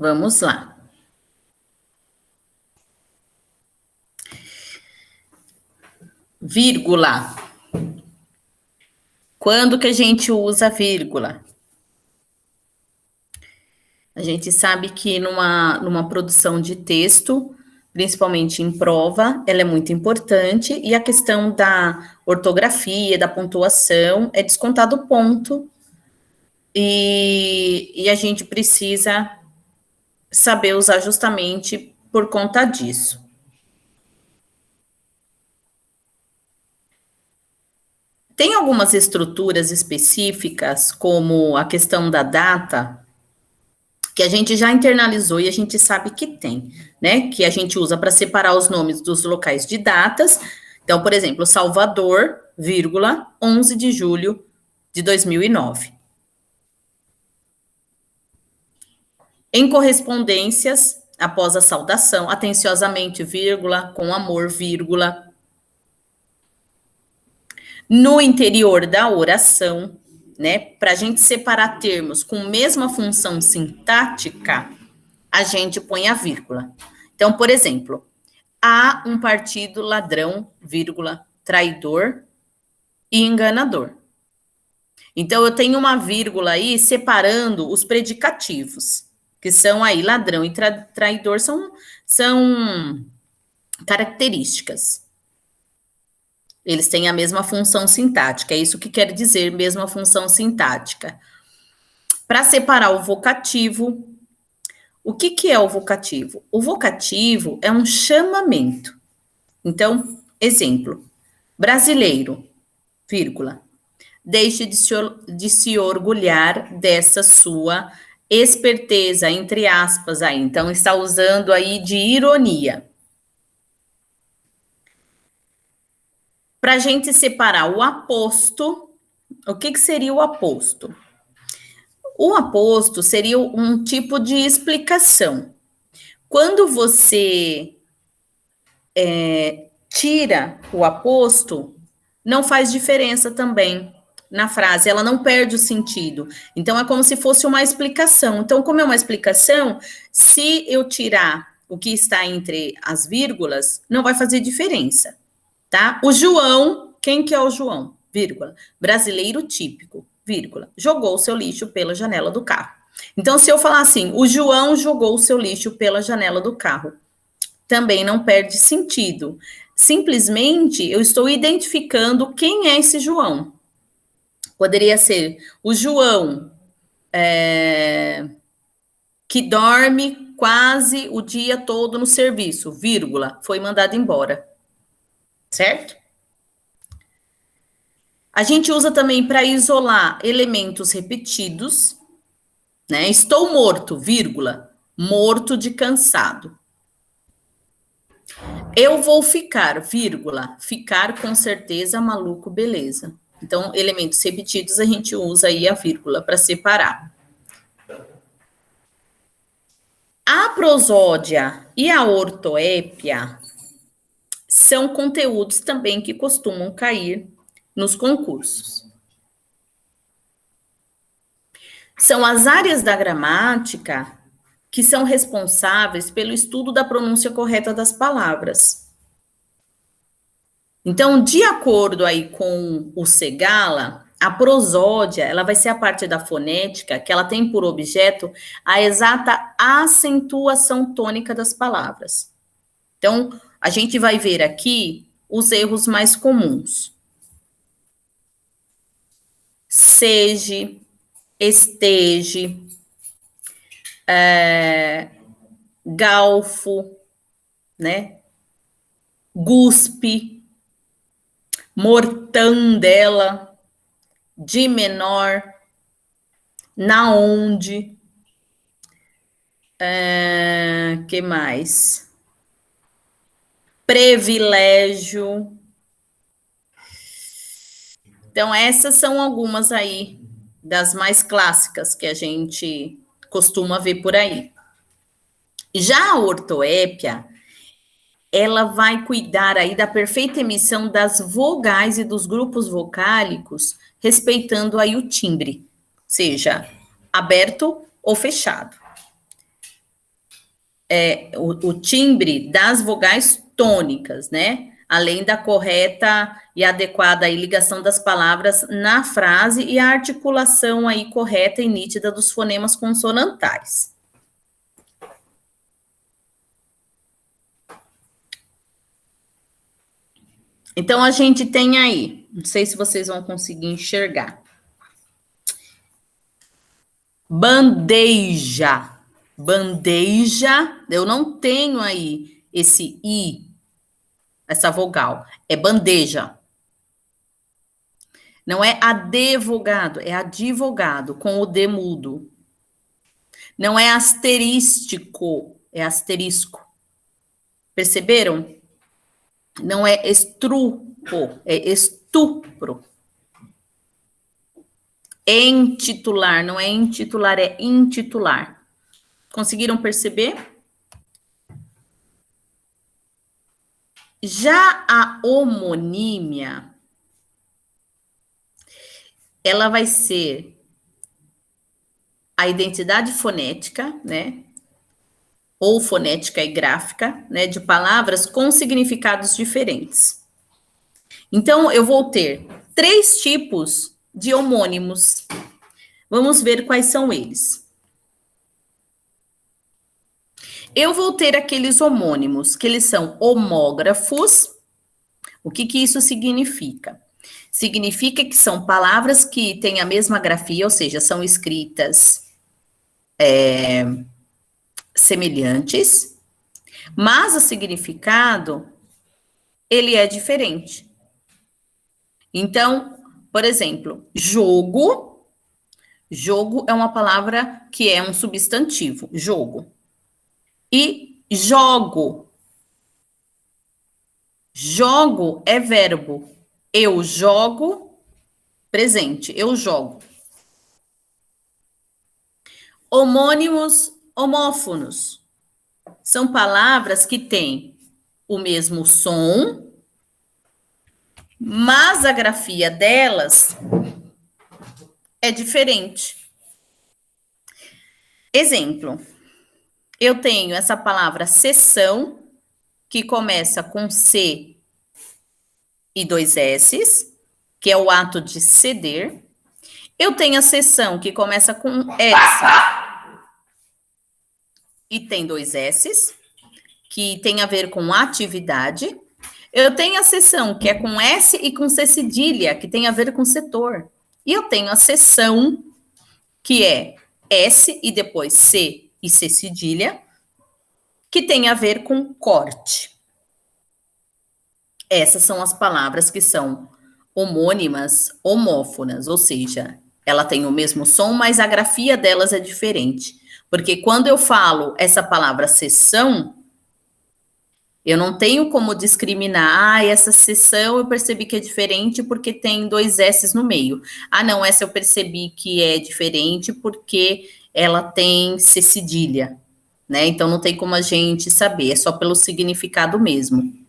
Vamos lá. Vírgula. Quando que a gente usa vírgula? A gente sabe que numa produção de texto, principalmente em prova, ela é muito importante, e a questão da ortografia, da pontuação, é descontado ponto, e a gente precisa saber usar justamente por conta disso. Tem algumas estruturas específicas, como a questão da data, que a gente já internalizou e a gente sabe que tem, né? Que a gente usa para separar os nomes dos locais de datas. Então, por exemplo, Salvador, vírgula, 11 de julho de 2009. Em correspondências, após a saudação, atenciosamente, vírgula, com amor, vírgula. No interior da oração, né? Para a gente separar termos com mesma função sintática, a gente põe a vírgula. Então, por exemplo, há um partido ladrão, vírgula, traidor e enganador. Então, eu tenho uma vírgula aí separando os predicativos, que são aí ladrão e traidor, são características. Eles têm a mesma função sintática, é isso que quer dizer mesma função sintática. Para separar o vocativo, o que é o vocativo? O vocativo é um chamamento. Então, exemplo, brasileiro, vírgula, deixe de se orgulhar dessa sua esperteza, entre aspas, aí. Então, está usando aí de ironia. Para a gente separar o aposto, o que seria o aposto? O aposto seria um tipo de explicação. Quando você tira o aposto, não faz diferença também na frase, ela não perde o sentido. Então, é como se fosse uma explicação. Então, como é uma explicação, se eu tirar o que está entre as vírgulas, não vai fazer diferença, tá? O João, quem que é o João? Vírgula. Brasileiro típico, vírgula. Jogou o seu lixo pela janela do carro. Então, se eu falar assim, o João jogou o seu lixo pela janela do carro, também não perde sentido. Simplesmente eu estou identificando quem é esse João. Poderia ser o João que dorme quase o dia todo no serviço, vírgula, foi mandado embora. Certo? A gente usa também para isolar elementos repetidos, né? Estou morto, vírgula, morto de cansado. Eu vou ficar, vírgula, ficar com certeza, maluco, beleza. Então, elementos repetidos, a gente usa aí a vírgula para separar. A prosódia e a ortoépia são conteúdos também que costumam cair nos concursos. São as áreas da gramática que são responsáveis pelo estudo da pronúncia correta das palavras. Então, de acordo aí com o Segala, a prosódia, ela vai ser a parte da fonética que ela tem por objeto a exata acentuação tônica das palavras. Então, a gente vai ver aqui os erros mais comuns. Seja, esteja, galfo, né? Guspe, mortandela, de menor, na onde, que mais? Privilégio. Então, essas são algumas aí das mais clássicas que a gente costuma ver por aí. Já a ortoépia, ela vai cuidar aí da perfeita emissão das vogais e dos grupos vocálicos, respeitando aí o timbre, seja aberto ou fechado. o timbre das vogais tônicas, né? Além da correta e adequada aí, ligação das palavras na frase e a articulação aí correta e nítida dos fonemas consonantais. Então, a gente tem aí, não sei se vocês vão conseguir enxergar. Bandeja. Bandeja, eu não tenho aí esse I, essa vogal. É bandeja. Não é advogado, é advogado, com o D mudo. Não é asterístico, é asterisco. Perceberam? Não é estrupo, é estupro. Entitular, não é intitular, é intitular. Conseguiram perceber? Já a homonímia, ela vai ser a identidade fonética, né? Ou fonética e gráfica, né? De palavras com significados diferentes. Então, eu vou ter 3 tipos de homônimos. Vamos ver quais são eles. Eu vou ter aqueles homônimos, que eles são homógrafos. O que isso significa? Significa que são palavras que têm a mesma grafia, ou seja, são escritas semelhantes, mas o significado, ele é diferente. Então, por exemplo, jogo. Jogo é uma palavra que é um substantivo, jogo. E jogo. Jogo é verbo. Eu jogo, presente, eu jogo. Homônimos, homófonos. São palavras que têm o mesmo som, mas a grafia delas é diferente. Exemplo, eu tenho essa palavra sessão, que começa com C e 2 S's, que é o ato de ceder. Eu tenho a sessão que começa com S e tem 2 S's, que tem a ver com atividade. Eu tenho a sessão que é com S e com C cedilha, que tem a ver com setor. E eu tenho a sessão que é S e depois C e C cedilha, que tem a ver com corte. Essas são as palavras que são homônimas, homófonas, ou seja, ela tem o mesmo som, mas a grafia delas é diferente. Porque quando eu falo essa palavra sessão, eu não tenho como discriminar, essa sessão eu percebi que é diferente porque tem 2 S's no meio. Ah, não, essa eu percebi que é diferente porque ela tem C cedilha, né? Então não tem como a gente saber, é só pelo significado mesmo.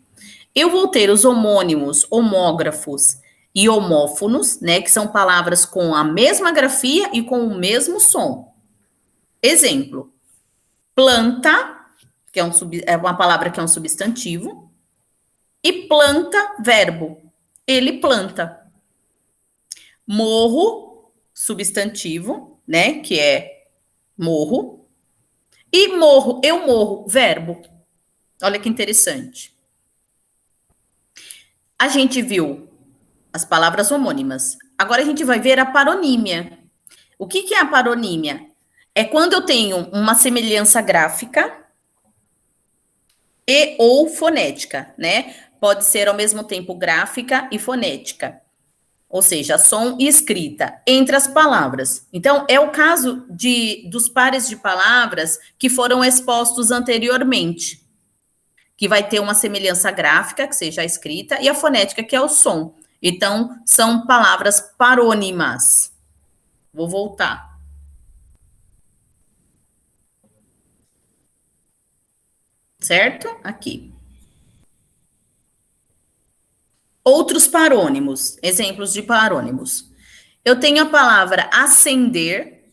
Eu vou ter os homônimos, homógrafos e homófonos, né? Que são palavras com a mesma grafia e com o mesmo som. Exemplo, planta, que é uma palavra que é um substantivo, e planta, verbo. Ele planta. Morro, substantivo, né? Que é morro. E morro, eu morro, verbo. Olha que interessante. A gente viu as palavras homônimas. Agora a gente vai ver a paronímia. O que é a paronímia? É quando eu tenho uma semelhança gráfica e ou fonética, né? Pode ser ao mesmo tempo gráfica e fonética. Ou seja, som e escrita entre as palavras. Então, é o caso dos pares de palavras que foram expostos anteriormente, que vai ter uma semelhança gráfica, que seja a escrita, e a fonética, que é o som. Então, são palavras parônimas. Vou voltar. Certo? Aqui. Outros parônimos, exemplos de parônimos. Eu tenho a palavra acender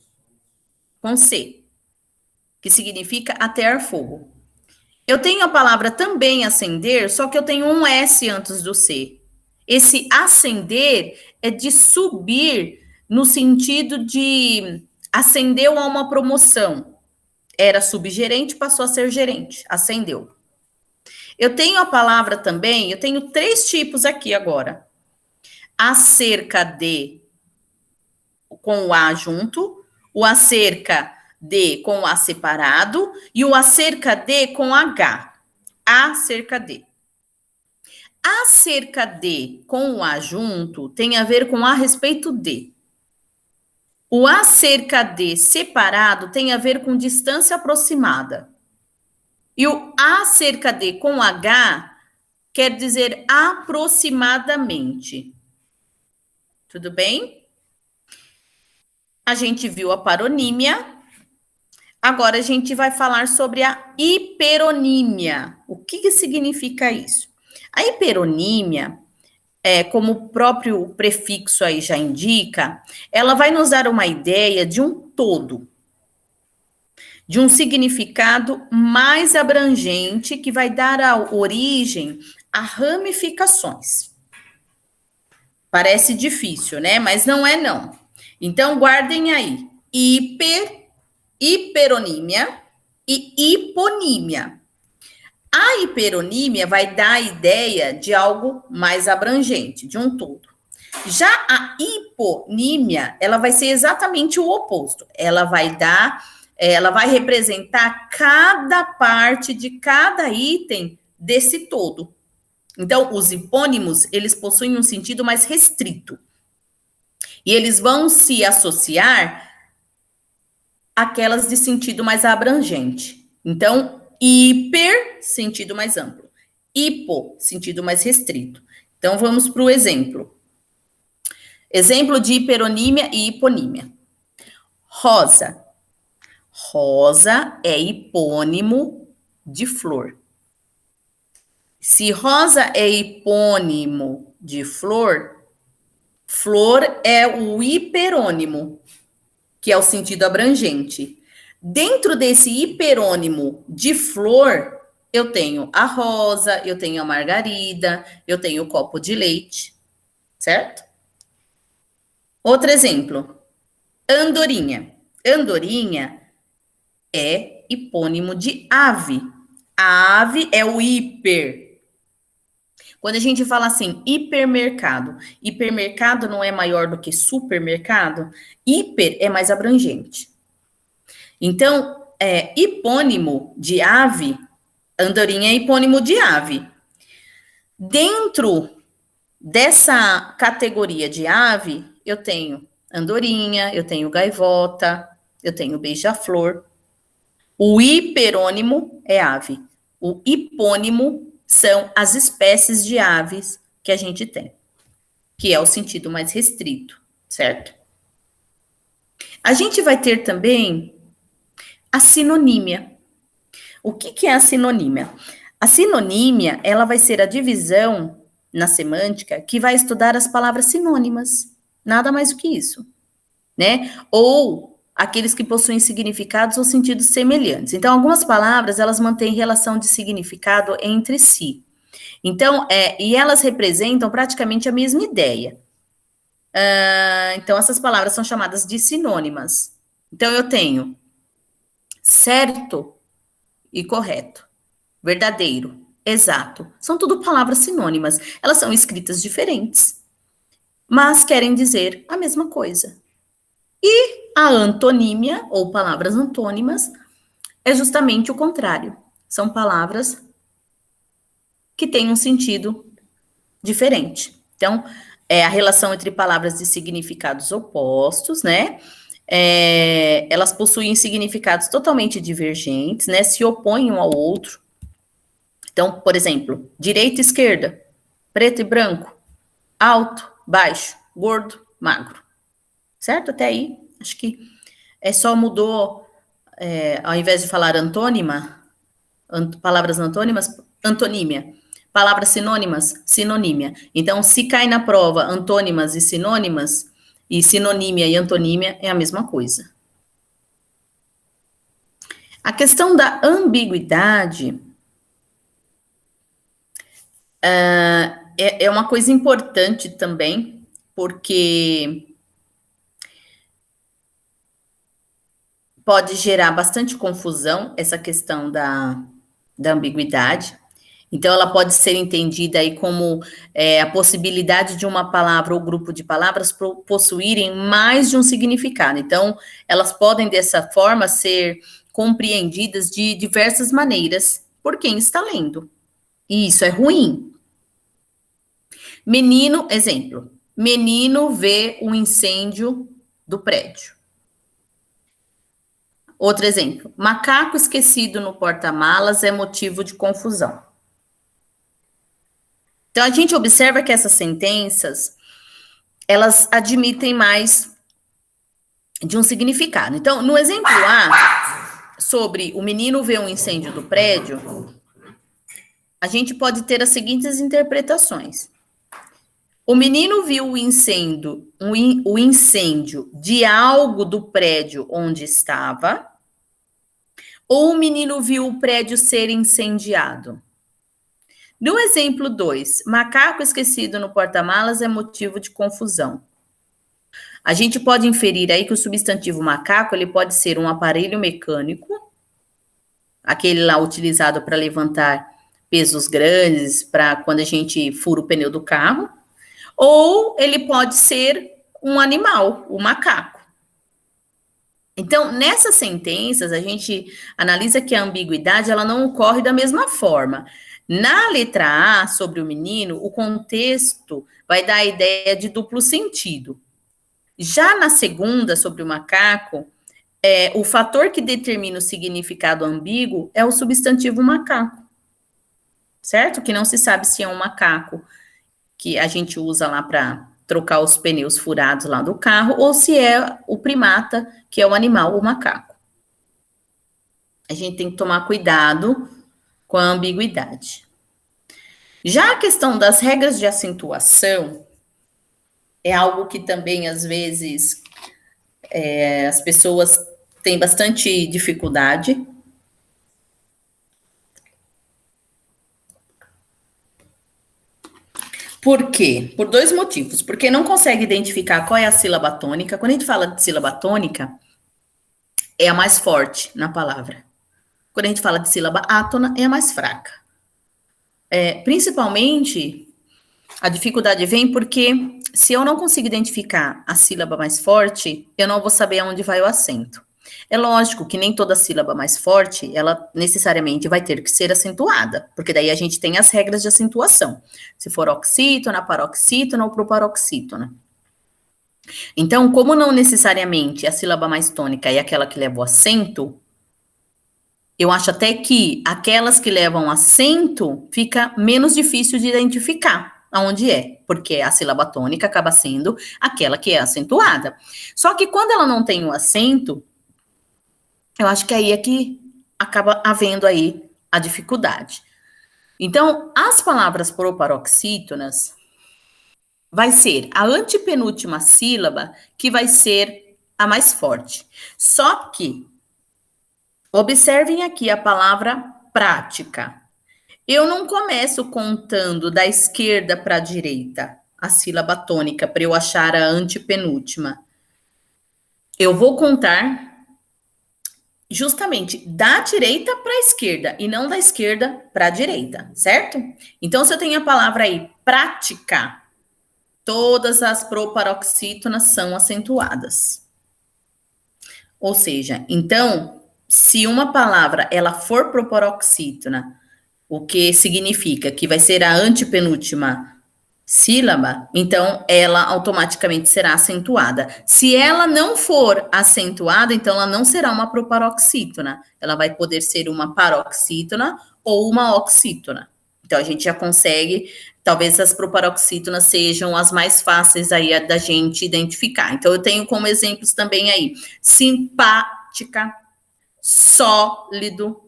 com C, que significa atear fogo. Eu tenho a palavra também ascender, só que eu tenho um S antes do C. Esse ascender é de subir no sentido de ascendeu a uma promoção. Era subgerente, passou a ser gerente, ascendeu. Eu tenho a palavra também, eu tenho 3 tipos aqui agora. Acerca de com o A junto, o acerca de com o A separado e o acerca de com H. Acerca de. Acerca de com o A junto tem a ver com a respeito de. O acerca de separado tem a ver com distância aproximada. E o acerca de com H quer dizer aproximadamente. Tudo bem? A gente viu a paronímia. Agora a gente vai falar sobre a hiperonímia. O que significa isso? A hiperonímia, como o próprio prefixo aí já indica, ela vai nos dar uma ideia de um todo, de um significado mais abrangente que vai dar a origem a ramificações. Parece difícil, né? Mas não é não. Então guardem aí. Hiperonímia e hiponímia. A hiperonímia vai dar a ideia de algo mais abrangente, de um todo. Já a hiponímia, ela vai ser exatamente o oposto. Ela vai representar cada parte de cada item desse todo. Então, os hipônimos, eles possuem um sentido mais restrito. E eles vão se associar àquelas de sentido mais abrangente. Então, hiper, sentido mais amplo. Hipo, sentido mais restrito. Então, vamos para o exemplo. Exemplo de hiperonímia e hiponímia. Rosa. Rosa é hipônimo de flor. Se rosa é hipônimo de flor, flor é o hiperônimo, que é o sentido abrangente. Dentro desse hiperônimo de flor, eu tenho a rosa, eu tenho a margarida, eu tenho o copo de leite, certo? Outro exemplo, andorinha. Andorinha é hipônimo de ave. A ave é o hiper. Quando a gente fala assim, hipermercado, hipermercado não é maior do que supermercado, hiper é mais abrangente. Então, hipônimo de ave, andorinha é hipônimo de ave. Dentro dessa categoria de ave, eu tenho andorinha, eu tenho gaivota, eu tenho beija-flor. O hiperônimo é ave. O hipônimo são as espécies de aves que a gente tem, que é o sentido mais restrito, certo? A gente vai ter também a sinonímia. O que é a sinonímia? A sinonímia, ela vai ser a divisão na semântica que vai estudar as palavras sinônimas, nada mais do que isso, né? Ou aqueles que possuem significados ou sentidos semelhantes. Então, algumas palavras, elas mantêm relação de significado entre si. Então, e elas representam praticamente a mesma ideia. Então, essas palavras são chamadas de sinônimas. Então, eu tenho certo e correto, verdadeiro, exato. São tudo palavras sinônimas. Elas são escritas diferentes, mas querem dizer a mesma coisa. E a antonímia, ou palavras antônimas, é justamente o contrário. São palavras que têm um sentido diferente. Então, é a relação entre palavras de significados opostos, né? Elas possuem significados totalmente divergentes, né? Se opõem um ao outro. Então, por exemplo, direita e esquerda, preto e branco, alto, baixo, gordo, magro. Certo? Até aí, acho que só mudou, ao invés de falar antônima, palavras antônimas, antonímia. Palavras sinônimas, sinonímia. Então, se cai na prova antônimas e sinônimas, e sinonímia e antonímia é a mesma coisa. A questão da ambiguidade É uma coisa importante também, porque pode gerar bastante confusão essa questão da ambiguidade. Então, ela pode ser entendida aí como a possibilidade de uma palavra ou grupo de palavras possuírem mais de um significado. Então, elas podem, dessa forma, ser compreendidas de diversas maneiras por quem está lendo. E isso é ruim. Menino, exemplo. Menino vê o incêndio do prédio. Outro exemplo. Macaco esquecido no porta-malas é motivo de confusão. Então, a gente observa que essas sentenças, elas admitem mais de um significado. Então, no exemplo A, sobre o menino ver um incêndio do prédio, a gente pode ter as seguintes interpretações. O menino viu o incêndio de algo do prédio onde estava, ou o menino viu o prédio ser incendiado? No exemplo 2, macaco esquecido no porta-malas é motivo de confusão. A gente pode inferir aí que o substantivo macaco, ele pode ser um aparelho mecânico, aquele lá utilizado para levantar pesos grandes, para quando a gente fura o pneu do carro, ou ele pode ser um animal, o macaco. Então, nessas sentenças, a gente analisa que a ambiguidade, ela não ocorre da mesma forma. Na letra A, sobre o menino, o contexto vai dar a ideia de duplo sentido. Já na segunda, sobre o macaco, o fator que determina o significado ambíguo é o substantivo macaco, certo? Que não se sabe se é um macaco que a gente usa lá para trocar os pneus furados lá do carro, ou se é o primata, que é o animal, o macaco. A gente tem que tomar cuidado com a ambiguidade. Já a questão das regras de acentuação é algo que também, às vezes, as pessoas têm bastante dificuldade. Por quê? Por dois motivos. Porque não consegue identificar qual é a sílaba tônica. Quando a gente fala de sílaba tônica, é a mais forte na palavra. Quando a gente fala de sílaba átona, é a mais fraca. Principalmente, a dificuldade vem porque se eu não consigo identificar a sílaba mais forte, eu não vou saber aonde vai o acento. É lógico que nem toda sílaba mais forte, ela necessariamente vai ter que ser acentuada, porque daí a gente tem as regras de acentuação. Se for oxítona, paroxítona ou proparoxítona. Então, como não necessariamente a sílaba mais tônica é aquela que leva o acento, eu acho até que aquelas que levam acento fica menos difícil de identificar aonde é, porque a sílaba tônica acaba sendo aquela que é acentuada. Só que quando ela não tem o acento, eu acho que aí é que acaba havendo aí a dificuldade. Então, as palavras proparoxítonas vai ser a antepenúltima sílaba que vai ser a mais forte. Só que observem aqui a palavra prática. Eu não começo contando da esquerda para a direita a sílaba tônica para eu achar a antepenúltima. Eu vou contar justamente da direita para a esquerda e não da esquerda para a direita, certo? Então, se eu tenho a palavra aí prática, todas as proparoxítonas são acentuadas. Ou seja, então, se uma palavra ela for proparoxítona, o que significa que vai ser a antepenúltima sílaba, então ela automaticamente será acentuada. Se ela não for acentuada, então ela não será uma proparoxítona. Ela vai poder ser uma paroxítona ou uma oxítona. Então a gente já consegue, talvez as proparoxítonas sejam as mais fáceis aí da gente identificar. Então eu tenho como exemplos também aí simpática, sólido,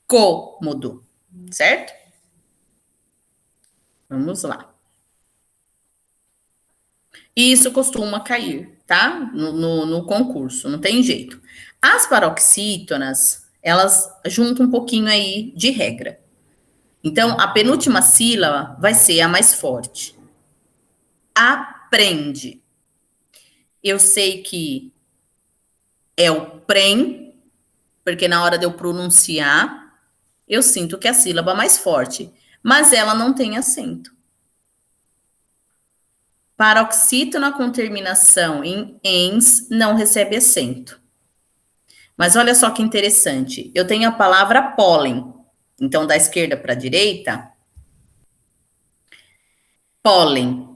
cômodo, certo? Vamos lá. Isso costuma cair, tá? No concurso, não tem jeito. As paroxítonas, elas juntam um pouquinho aí de regra. Então, a penúltima sílaba vai ser a mais forte. Aprende. Eu sei que é o prem, porque na hora de eu pronunciar, eu sinto que é a sílaba mais forte, mas ela não tem acento. Paroxítona com terminação em ens não recebe acento. Mas olha só que interessante. Eu tenho a palavra pólen. Então, da esquerda para a direita, pólen.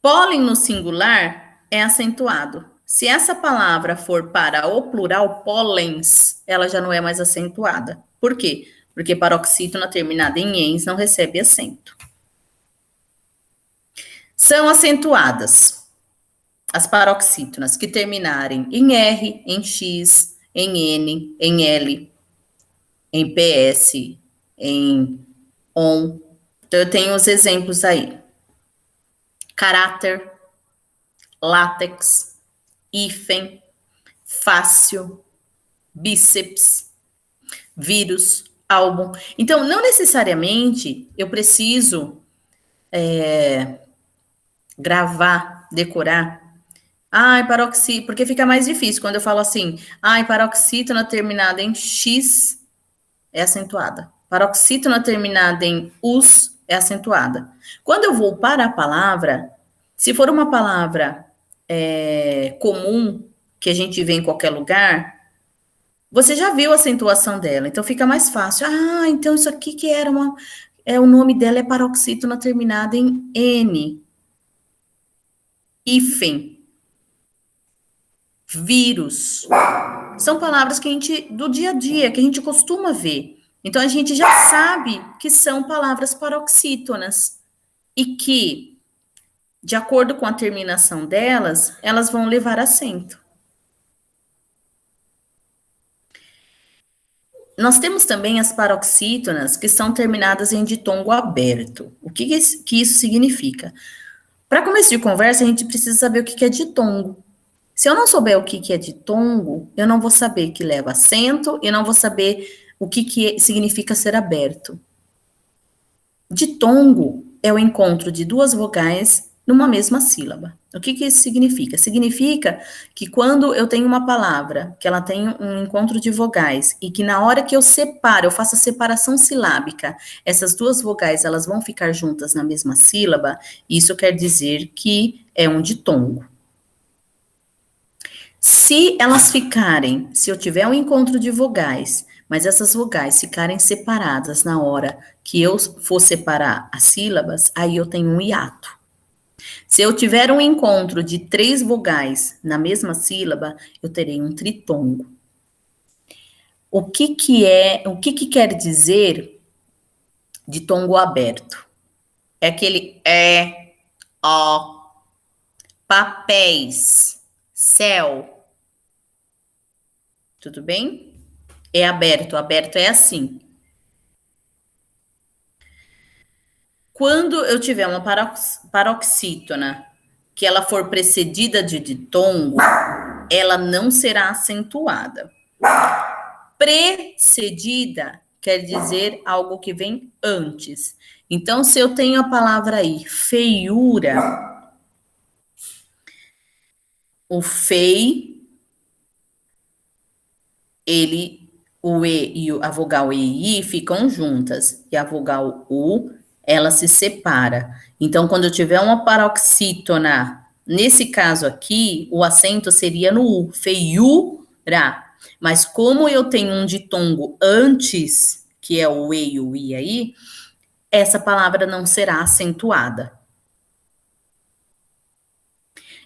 Pólen no singular é acentuado. Se essa palavra for para o plural, pólens, ela já não é mais acentuada. Por quê? Porque paroxítona terminada em ens não recebe acento. São acentuadas as paroxítonas que terminarem em R, em X, em N, em L, em PS, em ON. Então, eu tenho os exemplos aí. Caráter, látex, hífen, fácil, bíceps, vírus, álbum. Então, não necessariamente eu preciso gravar, decorar. Ai, paroxítona, porque fica mais difícil quando eu falo assim, ai, paroxítona terminada em X é acentuada. Paroxítona terminada em us é acentuada. Quando eu vou para a palavra, se for uma palavra comum, que a gente vê em qualquer lugar, você já viu a acentuação dela, então fica mais fácil. Ah, então isso aqui que era uma. O nome dela é paroxítona terminada em N. Hífen. Vírus. São palavras que a gente, do dia a dia, que a gente costuma ver. Então a gente já sabe que são palavras paroxítonas e que, de acordo com a terminação delas, elas vão levar acento. Nós temos também as paroxítonas que são terminadas em ditongo aberto. O que isso significa? Para começo de conversa, a gente precisa saber o que é ditongo. Se eu não souber o que é ditongo, eu não vou saber que leva acento e não vou saber o que significa ser aberto. Ditongo é o encontro de duas vogais numa mesma sílaba. O que isso significa? Significa que quando eu tenho uma palavra, que ela tem um encontro de vogais, e que na hora que eu separo, eu faço a separação silábica, essas duas vogais, elas vão ficar juntas na mesma sílaba, isso quer dizer que é um ditongo. Se elas ficarem, se eu tiver um encontro de vogais, mas essas vogais ficarem separadas na hora que eu for separar as sílabas, aí eu tenho um hiato. Se eu tiver um encontro de 3 vogais na mesma sílaba, eu terei um tritongo. O que quer dizer ditongo aberto? É aquele ó, papéis, céu. Tudo bem? É aberto, aberto é assim. Quando eu tiver uma paroxítona que ela for precedida de ditongo, ela não será acentuada. Precedida quer dizer algo que vem antes. Então, se eu tenho a palavra aí, feiura, o fei, o E e a vogal E e I ficam juntas, e a vogal U, ela se separa. Então, quando eu tiver uma paroxítona, nesse caso aqui, o acento seria no U, feiura. Mas como eu tenho um ditongo antes, que é o E e o I aí, essa palavra não será acentuada.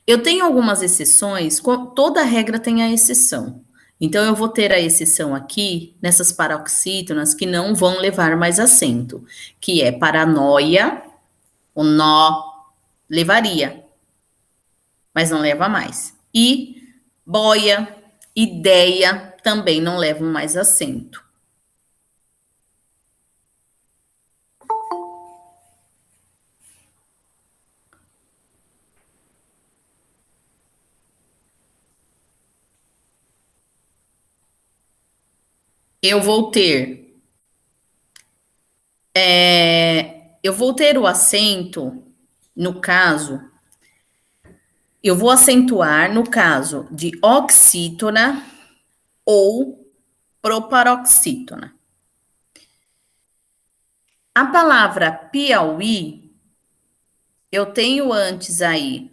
Eu tenho algumas exceções, toda regra tem a exceção. Então, eu vou ter a exceção aqui, nessas paroxítonas, que não vão levar mais acento, que é paranoia, o nó levaria, mas não leva mais. E boia, ideia, também não levam mais acento. Eu vou ter Eu vou ter o acento, no caso, eu vou acentuar no caso de oxítona ou proparoxítona. A palavra Piauí, eu tenho antes aí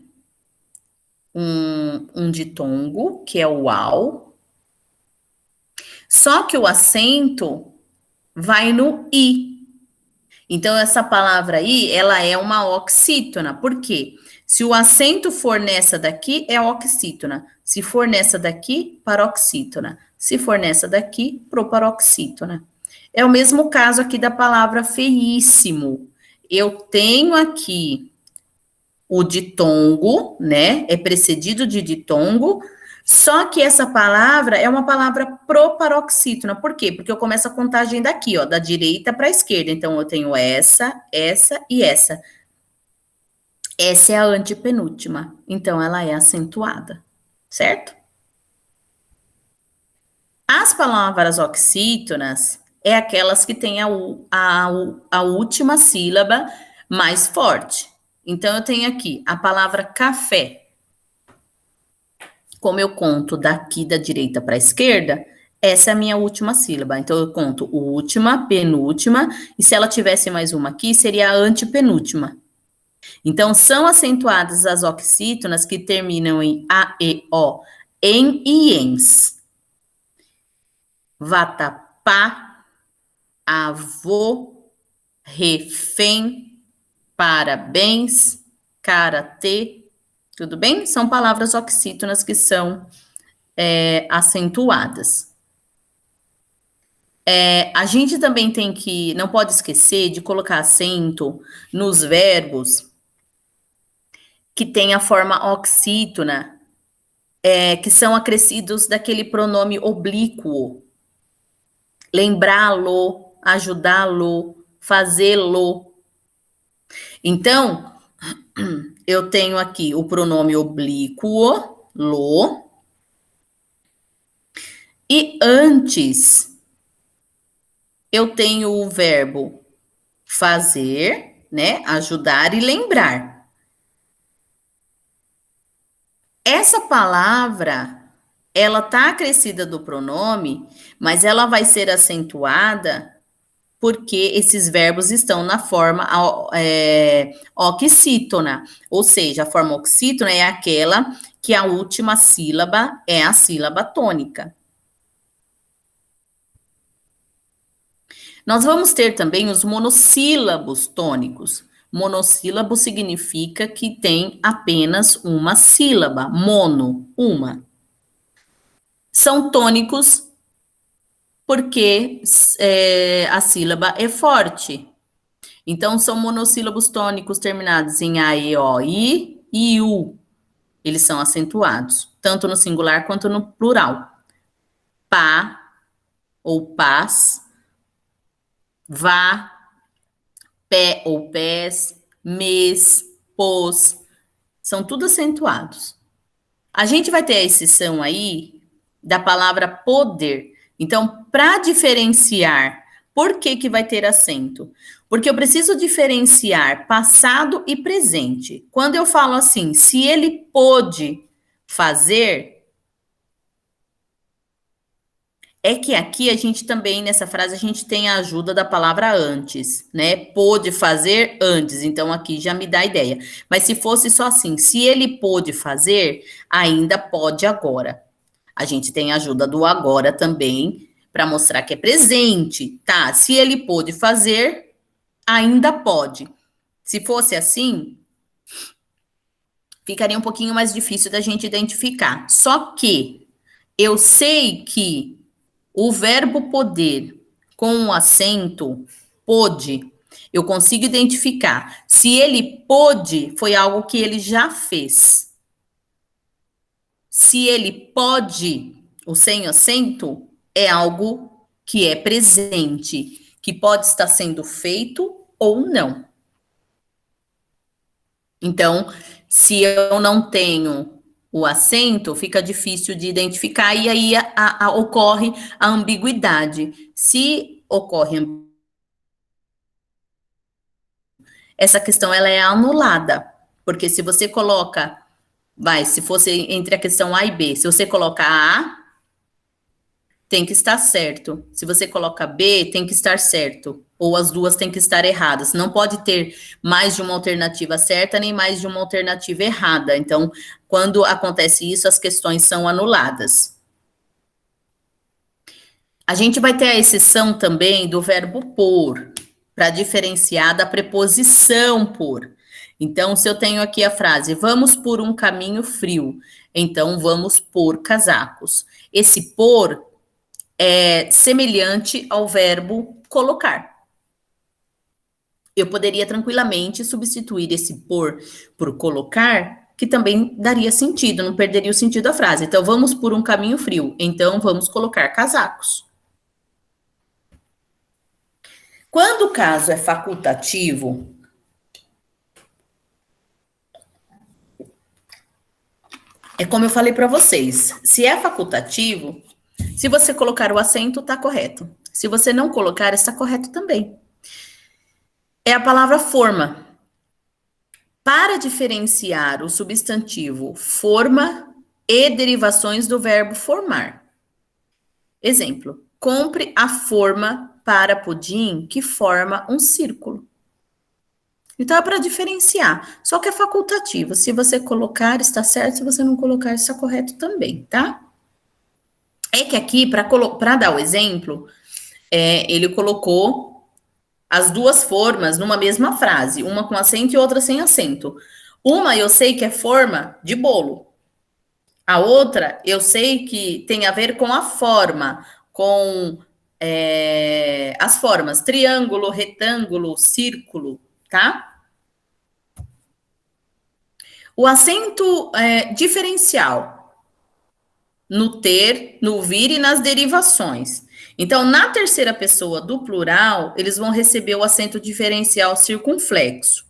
um ditongo, que é o au, só que o acento vai no i. Então, essa palavra aí, ela é uma oxítona. Por quê? Se o acento for nessa daqui, é oxítona. Se for nessa daqui, paroxítona. Se for nessa daqui, proparoxítona. É o mesmo caso aqui da palavra feíssimo. Eu tenho aqui o ditongo, né? É precedido de ditongo, só que essa palavra é uma palavra proparoxítona. Por quê? Porque eu começo a contagem daqui, ó, da direita para a esquerda. Então, eu tenho essa e essa. Essa é a antepenúltima. Então, ela é acentuada, certo? As palavras oxítonas é aquelas que têm a última sílaba mais forte. Então, eu tenho aqui a palavra café. Como eu conto daqui da direita para a esquerda, essa é a minha última sílaba. Então, eu conto última, penúltima, e se ela tivesse mais uma aqui, seria a antepenúltima. Então, são acentuadas as oxítonas que terminam em a, e, o, em e ens. Vatapá, avô, refém, parabéns, karatê, tudo bem? São palavras oxítonas que são acentuadas. A gente também não pode esquecer de colocar acento nos verbos que têm a forma oxítona, que são acrescidos daquele pronome oblíquo. Lembrá-lo, ajudá-lo, fazê-lo. Então, eu tenho aqui o pronome oblíquo, lo, e antes eu tenho o verbo fazer, né? Ajudar e lembrar. Essa palavra, ela tá acrescida do pronome, mas ela vai ser acentuada porque esses verbos estão na forma oxítona. Ou seja, a forma oxítona é aquela que a última sílaba é a sílaba tônica. Nós vamos ter também os monossílabos tônicos. Monossílabo significa que tem apenas uma sílaba, mono, uma. São tônicos porque a sílaba é forte. Então, são monossílabos tônicos terminados em a, e, o, i e u. Eles são acentuados, tanto no singular quanto no plural. Pá ou pás, vá, pé ou pés, mês, pôs, são tudo acentuados. A gente vai ter a exceção aí da palavra poder. Então, para diferenciar, por que vai ter acento? Porque eu preciso diferenciar passado e presente. Quando eu falo assim, se ele pôde fazer, é que aqui a gente também, nessa frase, a gente tem a ajuda da palavra antes, né? Pôde fazer antes, então aqui já me dá a ideia. Mas se fosse só assim, se ele pôde fazer, ainda pode agora. A gente tem a ajuda do agora também, para mostrar que é presente, tá? Se ele pôde fazer, ainda pode. Se fosse assim, ficaria um pouquinho mais difícil da gente identificar. Só que eu sei que o verbo poder com o acento pôde, eu consigo identificar. Se ele pôde, foi algo que ele já fez. Se ele pode, o sem acento, é algo que é presente, que pode estar sendo feito ou não. Então, se eu não tenho o acento, fica difícil de identificar e aí ocorre a ambiguidade. Se ocorre essa questão ela é anulada. Porque se você coloca, se fosse entre a questão A e B, se você coloca A, tem que estar certo. Se você coloca B, tem que estar certo. Ou as duas têm que estar erradas. Não pode ter mais de uma alternativa certa, nem mais de uma alternativa errada. Então, quando acontece isso, as questões são anuladas. A gente vai ter a exceção também do verbo por, para diferenciar da preposição por. Então, se eu tenho aqui a frase, vamos por um caminho frio, então vamos por casacos. Esse por é semelhante ao verbo colocar. Eu poderia tranquilamente substituir esse por colocar, que também daria sentido, não perderia o sentido da frase. Então, vamos por um caminho frio, então vamos colocar casacos. Quando o caso é facultativo, é como eu falei para vocês, se é facultativo, se você colocar o acento, está correto. Se você não colocar, está correto também. É a palavra forma. Para diferenciar o substantivo forma e derivações do verbo formar. Exemplo, compre a forma para pudim que forma um círculo. Então é para diferenciar, só que é facultativo. Se você colocar, está certo, se você não colocar, está correto também, tá? É que aqui, para dar o exemplo, ele colocou as duas formas numa mesma frase, uma com acento e outra sem acento. Uma eu sei que é forma de bolo. A outra eu sei que tem a ver com a forma, com as formas, triângulo, retângulo, círculo, tá? O acento diferencial no ter, no vir e nas derivações. Então, na terceira pessoa do plural, eles vão receber o acento diferencial circunflexo.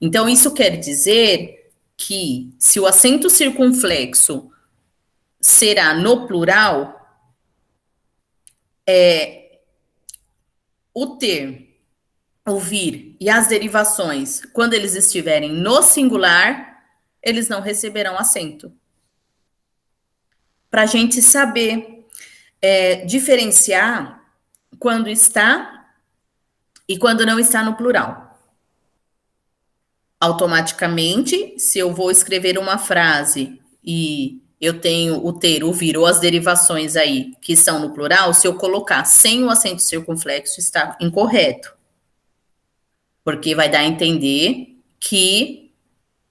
Então, isso quer dizer que se o acento circunflexo será no plural, o ter, o vir e as derivações, quando eles estiverem no singular, eles não receberão acento. Para a gente saber diferenciar quando está e quando não está no plural. Automaticamente, se eu vou escrever uma frase e eu tenho o ter, o vir ou as derivações aí que estão no plural, se eu colocar sem o acento circunflexo, está incorreto. Porque vai dar a entender que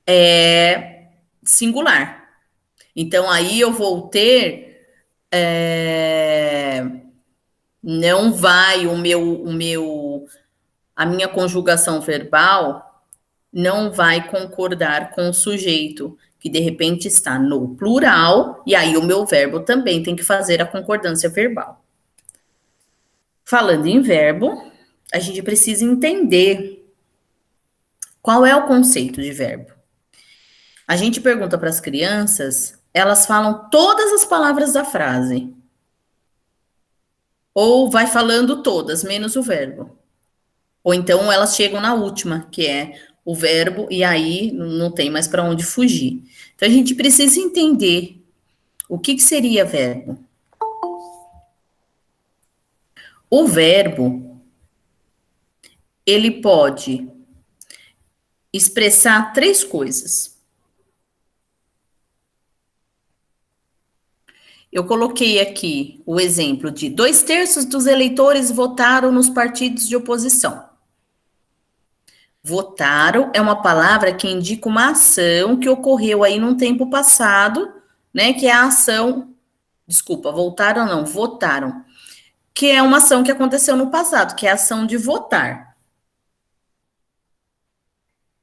é singular. Então, aí eu vou ter não vai a minha conjugação verbal não vai concordar com o sujeito, que de repente está no plural, e aí o meu verbo também tem que fazer a concordância verbal. Falando em verbo, a gente precisa entender qual é o conceito de verbo. A gente pergunta para as crianças, elas falam todas as palavras da frase. Ou vai falando todas, menos o verbo. Ou então elas chegam na última, que é o verbo, e aí não tem mais para onde fugir. Então a gente precisa entender o que seria verbo. O verbo, ele pode expressar três coisas. Eu coloquei aqui o exemplo de 2/3 dos eleitores votaram nos partidos de oposição. Votaram é uma palavra que indica uma ação que ocorreu aí num tempo passado, né? Que é a ação. Desculpa, votaram não, votaram. Que é uma ação que aconteceu no passado, que é a ação de votar.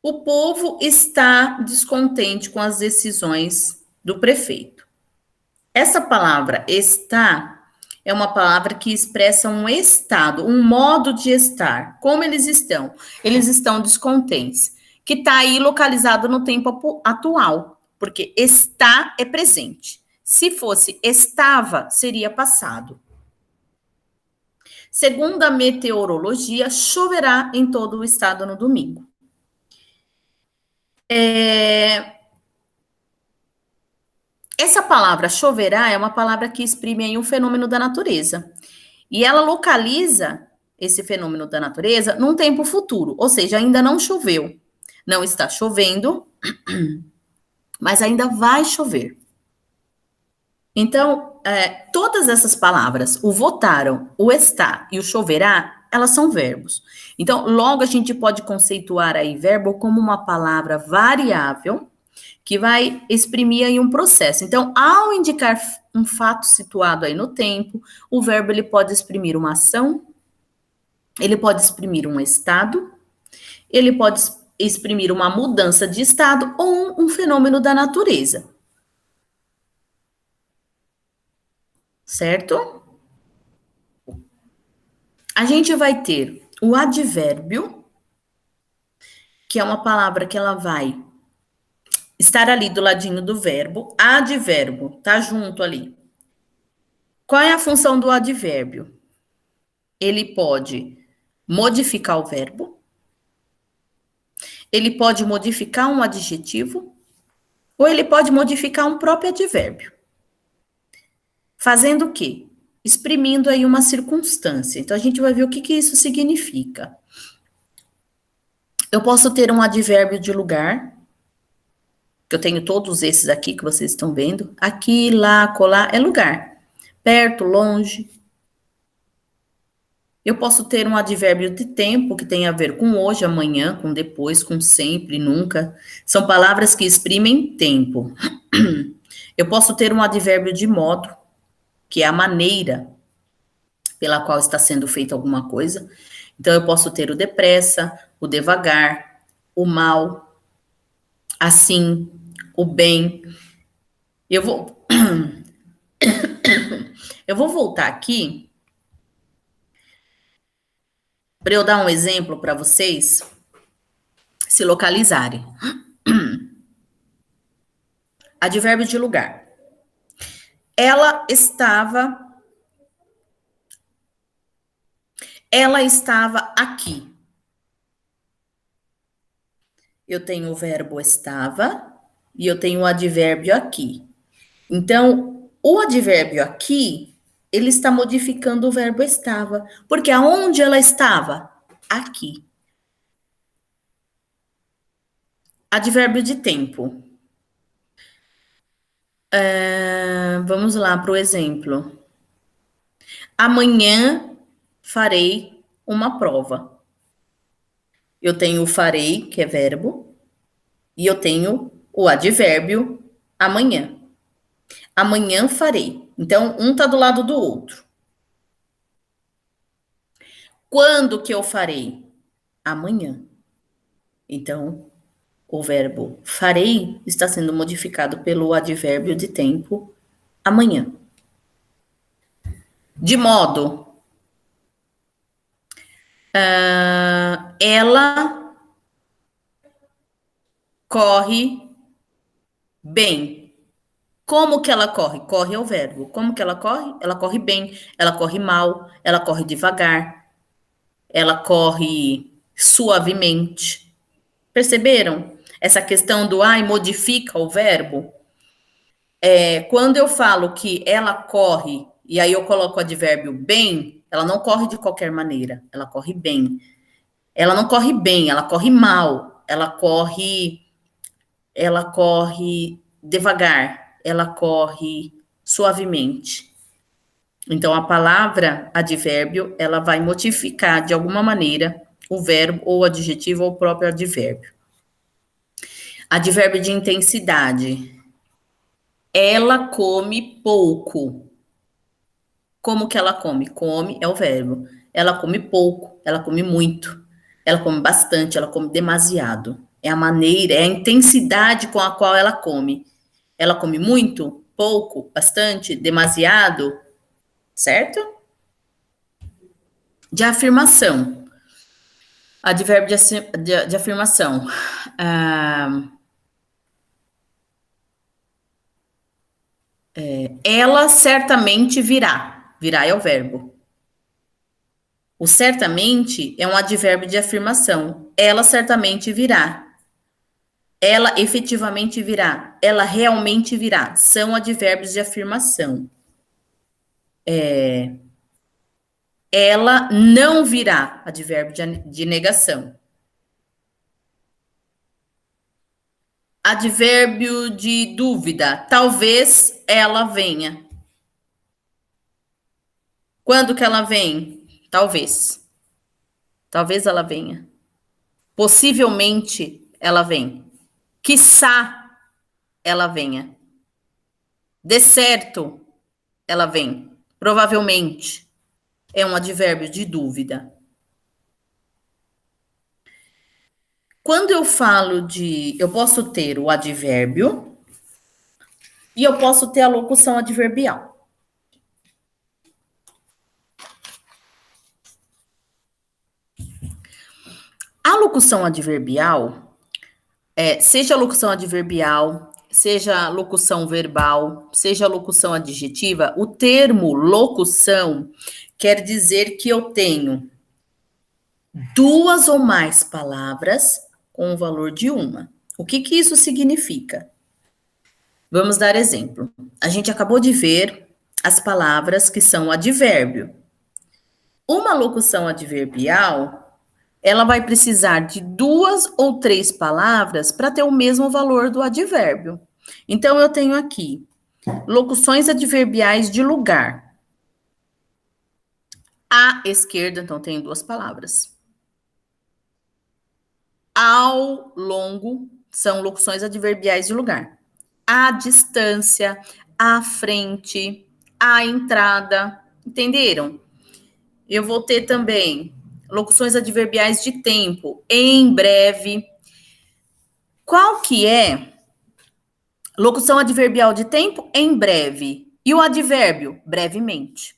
O povo está descontente com as decisões do prefeito. Essa palavra está é uma palavra que expressa um estado, um modo de estar. Como eles estão? Eles estão descontentes, que está aí localizado no tempo atual, porque está é presente. Se fosse estava, seria passado. Segundo a meteorologia, choverá em todo o estado no domingo. Essa palavra choverá é uma palavra que exprime aí um fenômeno da natureza. E ela localiza esse fenômeno da natureza num tempo futuro, ou seja, ainda não choveu. Não está chovendo, mas ainda vai chover. Então, todas essas palavras, o votaram, o está e o choverá, elas são verbos. Então, logo a gente pode conceituar aí verbo como uma palavra variável que vai exprimir aí um processo. Então, ao indicar um fato situado aí no tempo, o verbo ele pode exprimir uma ação, ele pode exprimir um estado, ele pode exprimir uma mudança de estado ou um fenômeno da natureza. Certo? A gente vai ter o advérbio, que é uma palavra que ela vai estar ali do ladinho do verbo. Advérbio, tá junto ali. Qual é a função do advérbio? Ele pode modificar o verbo, ele pode modificar um adjetivo, ou ele pode modificar um próprio advérbio. Fazendo o quê? Exprimindo aí uma circunstância. Então, a gente vai ver o que, que isso significa. Eu posso ter um advérbio de lugar, que eu tenho todos esses aqui que vocês estão vendo. Aqui, lá, colar, é lugar. Perto, longe. Eu posso ter um advérbio de tempo, que tem a ver com hoje, amanhã, com depois, com sempre, nunca. São palavras que exprimem tempo. Eu posso ter um advérbio de modo, que é a maneira pela qual está sendo feita alguma coisa. Então, eu posso ter o depressa, o devagar, o mal, assim, o bem. Eu vou, eu vou voltar aqui para eu dar um exemplo para vocês se localizarem. Advérbio de lugar. Ela estava. Ela estava aqui. Eu tenho o verbo estava e eu tenho o advérbio aqui. Então, o advérbio aqui, ele está modificando o verbo estava. Porque aonde ela estava? Aqui. Advérbio de tempo. Vamos lá para o exemplo. Amanhã farei uma prova. Eu tenho o farei, que é verbo, e eu tenho o advérbio amanhã. Amanhã farei. Então, um está do lado do outro. Quando que eu farei? Amanhã. Então, o verbo farei está sendo modificado pelo advérbio de tempo amanhã. De modo, ela corre bem. Como que ela corre? Corre é o verbo. Como que ela corre? Ela corre bem, ela corre mal, ela corre devagar, ela corre suavemente. Perceberam? Essa questão do ai modifica o verbo. Quando eu falo que ela corre, e aí eu coloco o advérbio bem, ela não corre de qualquer maneira, ela corre bem. Ela não corre bem, ela corre mal, ela corre devagar, ela corre suavemente. Então, a palavra advérbio, ela vai modificar de alguma maneira o verbo ou o adjetivo ou o próprio advérbio. Advérbio de intensidade. Ela come pouco. Como que ela come? Come é o verbo. Ela come pouco, ela come muito, ela come bastante, ela come demasiado. É a maneira, é a intensidade com a qual ela come. Ela come muito, pouco, bastante, demasiado, certo? De afirmação. Advérbio de afirmação. Ela certamente virá. Virá é o verbo. O certamente é um advérbio de afirmação. Ela certamente virá. Ela efetivamente virá. Ela realmente virá. São advérbios de afirmação. Ela não virá. Advérbio de negação. Advérbio de dúvida. Talvez ela venha. Quando que ela vem? Talvez. Talvez ela venha. Possivelmente ela vem. Quiçá ela venha. De certo ela vem. Provavelmente. É um advérbio de dúvida. Quando eu falo de. Eu posso ter o advérbio e eu posso ter a locução adverbial. A locução adverbial, seja a locução adverbial, seja a locução verbal, seja a locução adjetiva, o termo locução quer dizer que eu tenho duas ou mais palavras com o valor de uma. O que que isso significa? Vamos dar exemplo. A gente acabou de ver as palavras que são advérbio. Uma locução adverbial, ela vai precisar de duas ou três palavras para ter o mesmo valor do advérbio. Então, eu tenho aqui locuções adverbiais de lugar. À esquerda, então, tenho duas palavras. Ao longo, são locuções adverbiais de lugar. À distância, à frente, à entrada. Entenderam? Eu vou ter também locuções adverbiais de tempo, em breve. Qual que é locução adverbial de tempo? Em breve. E o advérbio? Brevemente.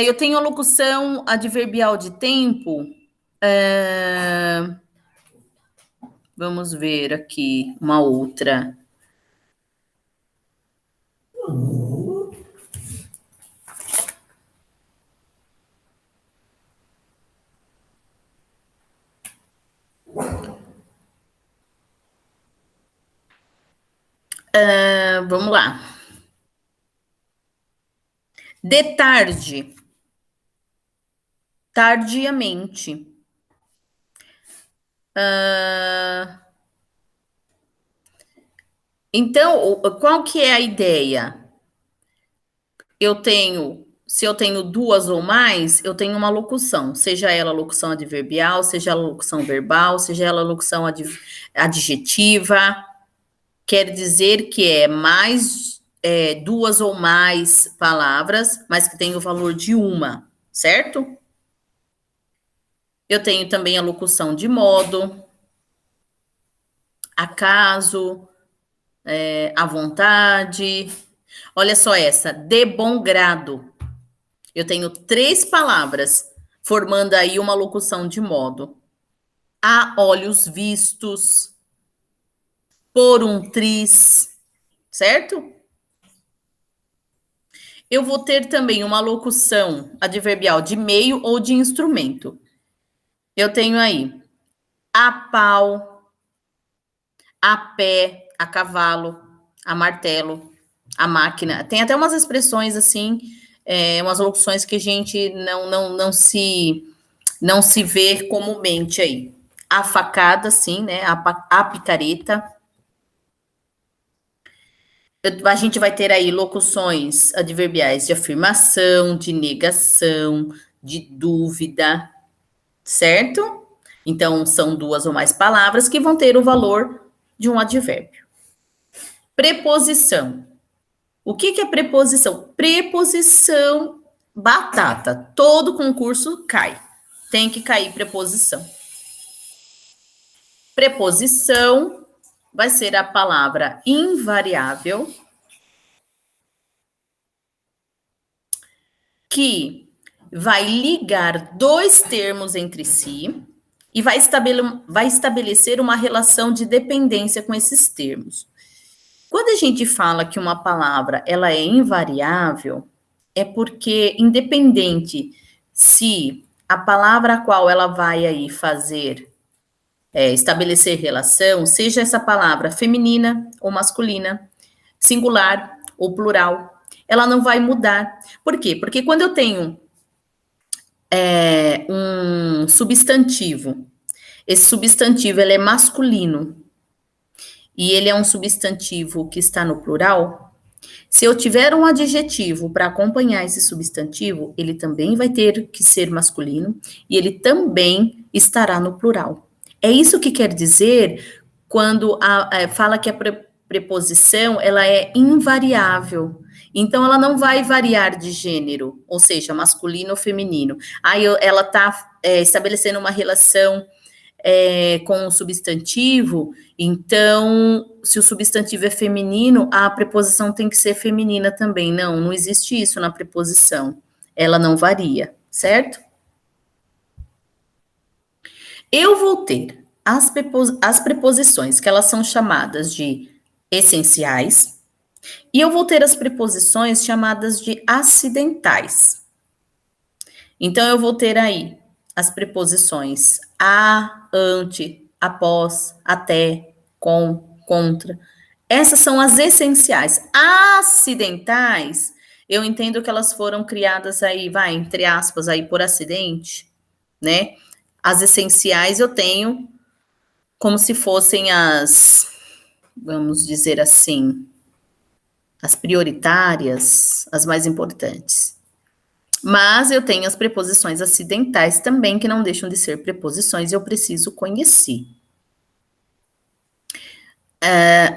Eu tenho a locução adverbial de tempo. Vamos ver aqui uma outra. Vamos lá. De tarde. Tardiamente. Então, qual que é a ideia? Se eu tenho duas ou mais, eu tenho uma locução, seja ela locução adverbial, seja ela locução verbal, seja ela locução adjetiva, quer dizer que é mais duas ou mais palavras, mas que tem o valor de uma, certo? Eu tenho também a locução de modo, acaso, à vontade. Olha só essa, de bom grado. Eu tenho três palavras, formando aí uma locução de modo. A olhos vistos, por um triz, certo? Eu vou ter também uma locução adverbial de meio ou de instrumento. Eu tenho aí a pau, a pé, a cavalo, a martelo, a máquina. Tem até umas expressões assim, umas locuções que a gente não se vê comumente aí. A facada, sim, né? A picareta. A gente vai ter aí locuções adverbiais de afirmação, de negação, de dúvida, certo? Então, são duas ou mais palavras que vão ter o valor de um advérbio. Preposição. O que é preposição? Preposição, batata. Todo concurso cai. Tem que cair preposição. Preposição vai ser a palavra invariável que vai ligar dois termos entre si e vai estabelecer uma relação de dependência com esses termos. Quando a gente fala que uma palavra ela é invariável, é porque independente se a palavra a qual ela vai aí fazer, estabelecer relação, seja essa palavra feminina ou masculina, singular ou plural, ela não vai mudar. Por quê? Porque quando eu tenho um substantivo, esse substantivo ele é masculino e ele é um substantivo que está no plural, se eu tiver um adjetivo para acompanhar esse substantivo, ele também vai ter que ser masculino e ele também estará no plural. É isso que quer dizer quando fala que a preposição ela é invariável. Então, ela não vai variar de gênero, ou seja, masculino ou feminino. Aí ela está estabelecendo uma relação com o substantivo, então, se o substantivo é feminino, a preposição tem que ser feminina também. Não, não existe isso na preposição. Ela não varia, certo? Eu vou ter as preposições, que elas são chamadas de essenciais, e eu vou ter as preposições chamadas de acidentais. Então, eu vou ter aí as preposições a, ante, após, até, com, contra. Essas são as essenciais. Acidentais, eu entendo que elas foram criadas aí, vai, entre aspas, aí por acidente, né? As essenciais eu tenho como se fossem vamos dizer assim, as prioritárias, as mais importantes. Mas eu tenho as preposições acidentais também, que não deixam de ser preposições, e eu preciso conhecer.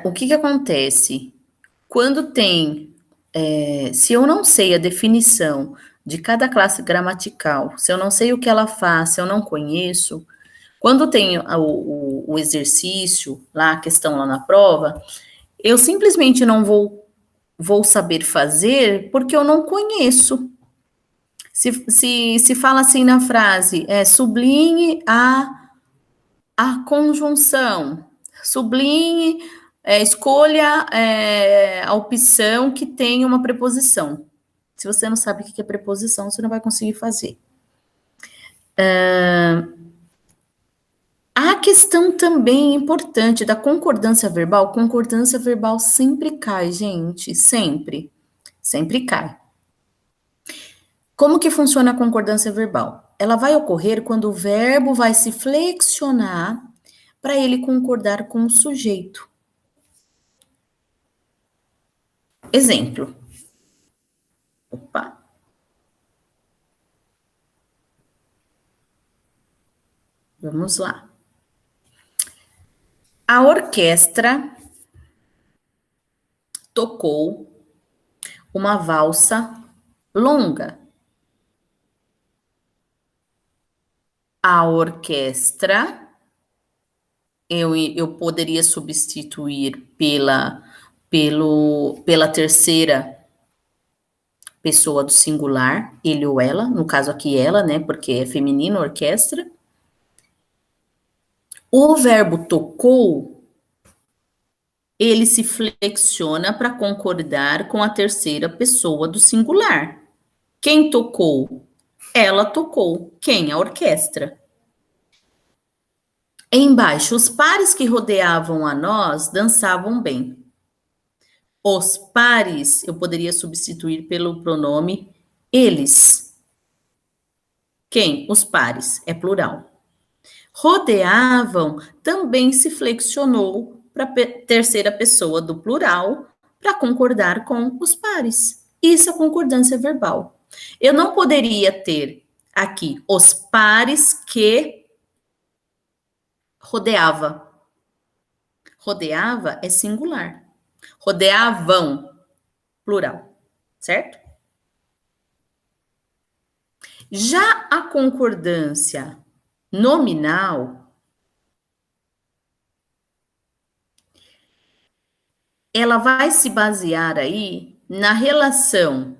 O que acontece? Quando tem, se eu não sei a definição de cada classe gramatical, se eu não sei o que ela faz, se eu não conheço, quando tem o exercício, lá, a questão lá na prova, eu simplesmente não vou saber fazer porque eu não conheço. Se fala assim na frase, sublinhe a conjunção, sublinhe, escolha a opção que tem uma preposição. Se você não sabe o que é preposição, você não vai conseguir fazer. A questão também importante da concordância verbal sempre cai, gente, sempre. Sempre cai. Como que funciona a concordância verbal? Ela vai ocorrer quando o verbo vai se flexionar para ele concordar com o sujeito. Exemplo. Opa. Vamos lá. A orquestra tocou uma valsa longa. A orquestra, eu poderia substituir pela terceira pessoa do singular, ele ou ela, no caso aqui ela, né, porque é feminino, orquestra. O verbo tocou, ele se flexiona para concordar com a terceira pessoa do singular. Quem tocou? Ela tocou. Quem? A orquestra. Embaixo, os pares que rodeavam a nós dançavam bem. Os pares eu poderia substituir pelo pronome eles. Quem? Os pares, é plural. Rodeavam também se flexionou para a terceira pessoa do plural para concordar com os pares. Isso é concordância verbal. Eu não poderia ter aqui os pares que rodeava. Rodeava é singular. Rodeavam, plural, certo? Já a concordância nominal, ela vai se basear aí na relação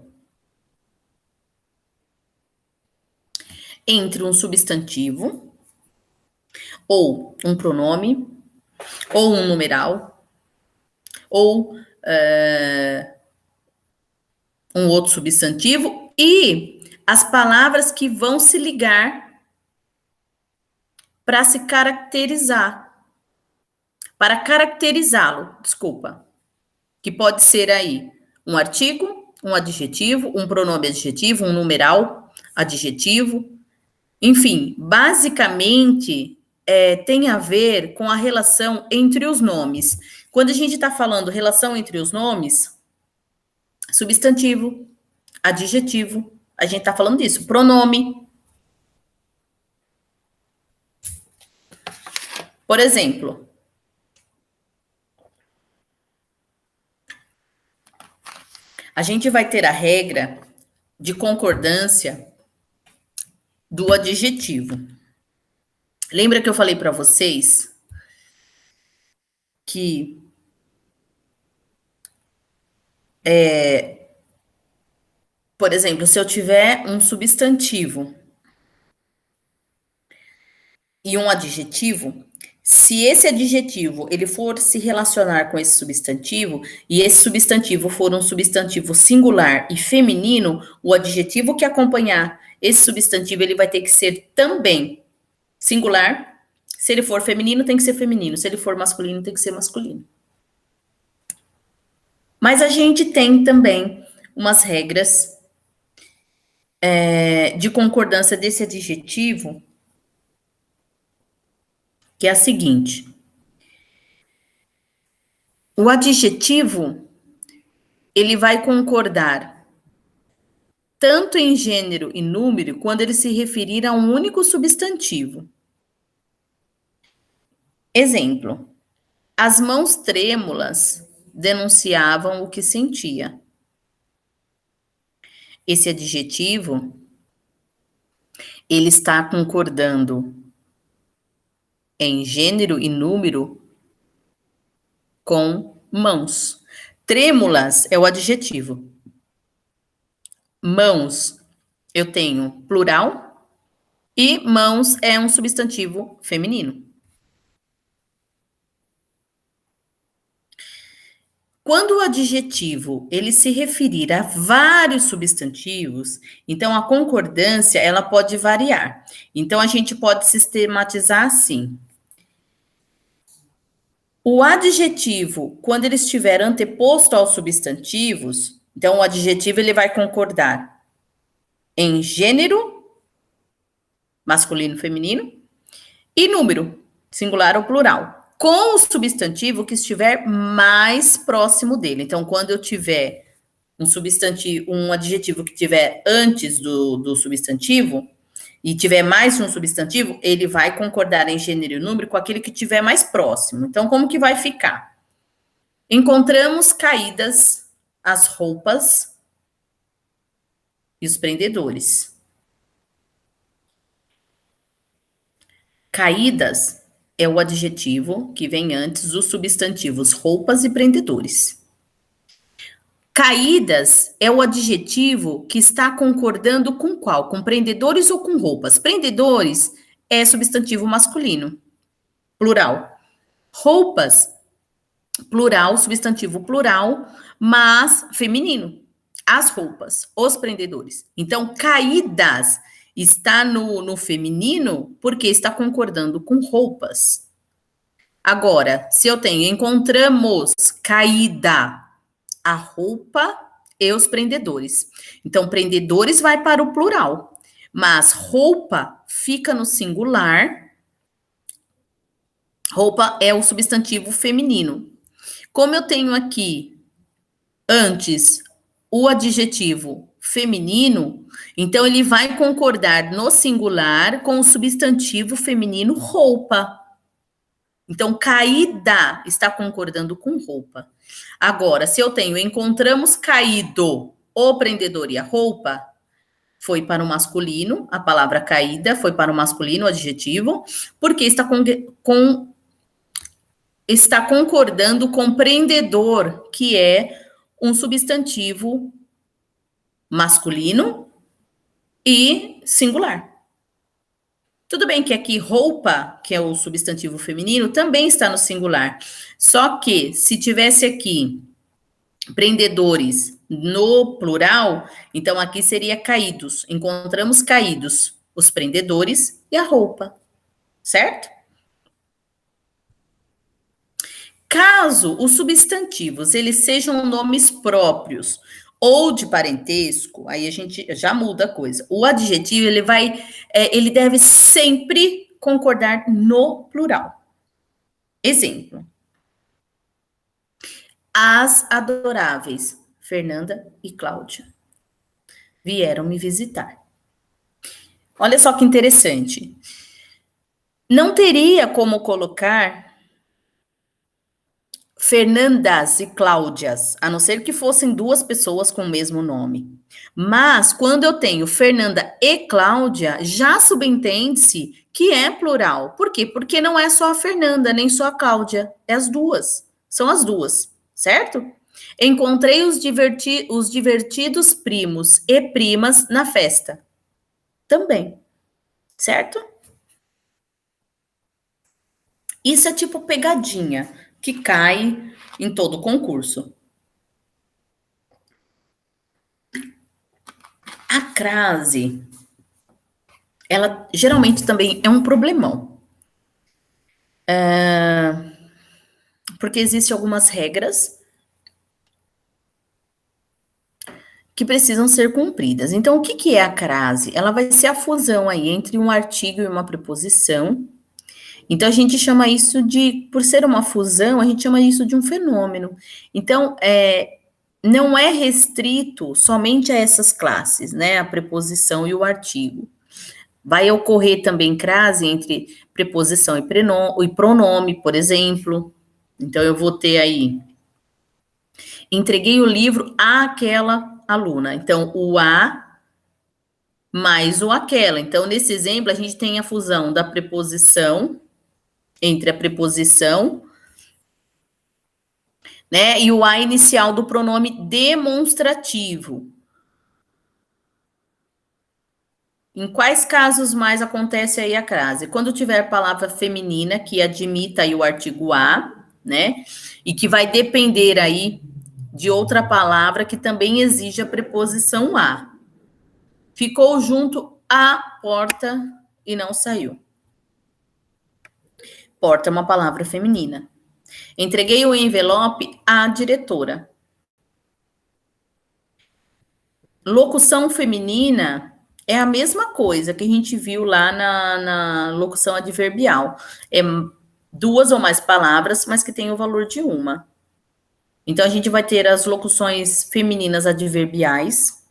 entre um substantivo, ou um pronome, ou um numeral, ou um outro substantivo, e as palavras que vão se ligar para se caracterizar, para caracterizá-lo, desculpa, que pode ser aí um artigo, um adjetivo, um pronome adjetivo, um numeral adjetivo, enfim, basicamente tem a ver com a relação entre os nomes. Quando a gente está falando relação entre os nomes, substantivo, adjetivo, a gente está falando disso, pronome. Por exemplo, a gente vai ter a regra de concordância do adjetivo. Lembra que eu falei para vocês que por exemplo, se eu tiver um substantivo e um adjetivo, se esse adjetivo ele for se relacionar com esse substantivo e esse substantivo for um substantivo singular e feminino, o adjetivo que acompanhar esse substantivo ele vai ter que ser também singular. Se ele for feminino, tem que ser feminino. Se ele for masculino, tem que ser masculino. Mas a gente tem também umas regras de concordância desse adjetivo, que é a seguinte: o adjetivo ele vai concordar tanto em gênero e número quando ele se referir a um único substantivo. Exemplo: as mãos trêmulas denunciavam o que sentia. Esse adjetivo ele está concordando em gênero e número com mãos. Trêmulas é o adjetivo. Mãos, eu tenho plural e mãos é um substantivo feminino. Quando o adjetivo ele se referir a vários substantivos, então a concordância ela pode variar. Então a gente pode sistematizar assim: o adjetivo, quando ele estiver anteposto aos substantivos, então o adjetivo ele vai concordar em gênero, masculino, feminino, e número, singular ou plural, com o substantivo que estiver mais próximo dele. Então, quando eu tiver um substantivo, um adjetivo que estiver antes do substantivo e tiver mais um substantivo, ele vai concordar em gênero e número com aquele que estiver mais próximo. Então, como que vai ficar? Encontramos caídas as roupas e os prendedores. Caídas é o adjetivo que vem antes dos substantivos roupas e prendedores. Caídas é o adjetivo que está concordando com qual? Com prendedores ou com roupas? Prendedores é substantivo masculino, plural. Roupas, plural, substantivo plural, mas feminino. As roupas, os prendedores. Então, caídas está no feminino porque está concordando com roupas. Agora, se eu tenho encontramos caída, a roupa e os prendedores. Então, prendedores vai para o plural, mas roupa fica no singular. Roupa é o substantivo feminino. Como eu tenho aqui antes o adjetivo feminino, então ele vai concordar no singular com o substantivo feminino roupa. Então, caída está concordando com roupa. Agora, se eu tenho encontramos caído, o prendedor e a roupa, foi para o masculino, a palavra caída foi para o masculino, o adjetivo, porque está concordando com prendedor, que é um substantivo masculino e singular. Tudo bem que aqui roupa, que é o substantivo feminino, também está no singular. Só que se tivesse aqui prendedores no plural, então aqui seria caídos. Encontramos caídos, os prendedores e a roupa, certo? Caso os substantivos eles sejam nomes próprios ou de parentesco, aí a gente já muda a coisa. O adjetivo ele deve sempre concordar no plural. Exemplo: as adoráveis Fernanda e Cláudia vieram me visitar. Olha só que interessante. Não teria como colocar Fernandas e Cláudias, a não ser que fossem duas pessoas com o mesmo nome. Mas quando eu tenho Fernanda e Cláudia, já subentende-se que é plural. Por quê? Porque não é só a Fernanda, nem só a Cláudia. É as duas. São as duas, certo? Encontrei os divertidos primos e primas na festa. Também, certo? Isso é tipo pegadinha que cai em todo concurso. A crase, ela geralmente também é um problemão. Porque existem algumas regras que precisam ser cumpridas. Então, o que que é a crase? Ela vai ser a fusão aí entre um artigo e uma preposição. Então, a gente chama isso de, por ser uma fusão, a gente chama isso de um fenômeno. Então, não é restrito somente a essas classes, né? A preposição e o artigo. Vai ocorrer também crase entre preposição e pronome, por exemplo. Então, eu vou ter aí, entreguei o livro àquela aluna. Então, o a mais o aquela. Então, nesse exemplo, a gente tem a fusão da preposição, entre a preposição, né, e o a inicial do pronome demonstrativo. Em quais casos mais acontece aí a crase? Quando tiver palavra feminina que admita aí o artigo a, né? E que vai depender aí de outra palavra que também exige a preposição a. Ficou junto à porta e não saiu. Porta é uma palavra feminina. Entreguei o envelope à diretora. Locução feminina é a mesma coisa que a gente viu lá na locução adverbial. É duas ou mais palavras, mas que tem o valor de uma. Então, a gente vai ter as locuções femininas adverbiais.